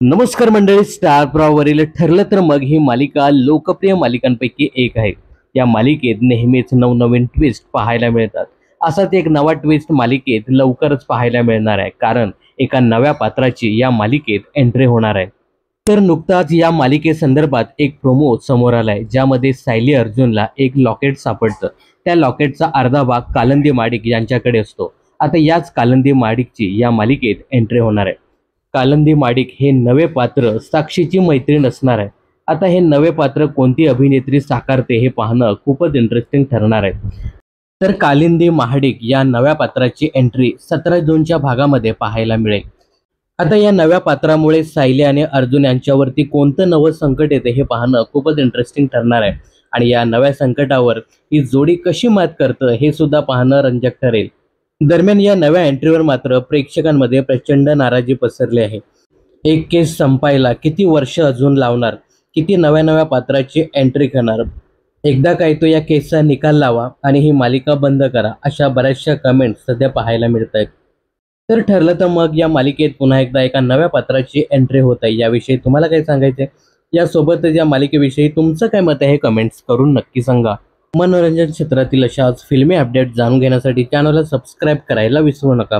नमस्कार मंडळी, स्टार प्रवाहावरील ठरलं तर मग ही मालिका लोकप्रिय मालिकांपैकी एक आहे। या मालिकेत नेहमीच नवनवीन ट्विस्ट पाहायला मिळतात। असाच एक नवा ट्विस्ट मालिकेत लवकरच पाहायला मिळणार आहे, कारण एका नव्या पात्राची या मालिकेत एंट्री होणार आहे। तर नुकताच या मालिकेसंदर्भात एक प्रोमो समोर आलाय, ज्यामध्ये सायली अर्जुनला एक लॉकेट सापडतं। त्या लॉकेटचा अर्धा भाग कालिंदी माडिक यांच्याकडे असतो। आता याच कालिंदी माडिकची या मालिकेत एंट्री होणार आहे। कालिंदी माडिक हे नवे पात्र साक्षीची मैत्रीण असणार आहे। आता हे नवे पात्र कोणती अभिनेत्री साकारते हे पाहणं खूपच इंटरेस्टिंग ठरणार आहे। तर कालिंदी महाडिक या नव्या पात्राची एंट्री 17 जूनच्या भागामध्ये पाहायला मिळेल। आता या नव्या पात्रामुळे सायली आणि अर्जुन यांच्यावरती कोणतं नवं संकट येते हे पाहणं खूपच इंटरेस्टिंग ठरणार आहे। आणि या नव्या संकटावर ही जोडी कशी मात करतं हे सुद्धा पाहणं रंजक ठरेल। दरम्यान या नव्या एंट्रीवर मात्र प्रेक्षकांमध्ये प्रचंड नाराजी पसरली आहे। एक केस संपायला किती वर्ष अजून लावणार, किती नव्या नव्या पात्राची एंट्री करणार, एकदा काय तो या केसचा निकाल लावा आणि ही मालिका बंद करा, अशा बऱ्याचशा कमेंट्स सध्या पाहायला मिळत आहेत। तर ठरलं तर मग या मालिकेत पुन्हा एकदा एका नव्या पात्राची एंट्री होत आहे, याविषयी तुम्हाला काय सांगायचं आहे? यासोबतच या मालिकेविषयी तुमचं काय मत आहे हे कमेंट्स करून नक्की सांगा। मनोरंजन क्षेत्रातील अशाच फिल्मी अपडेट जाणून घेण्यासाठी चॅनलला सबस्क्राईब करायला विसरू नका।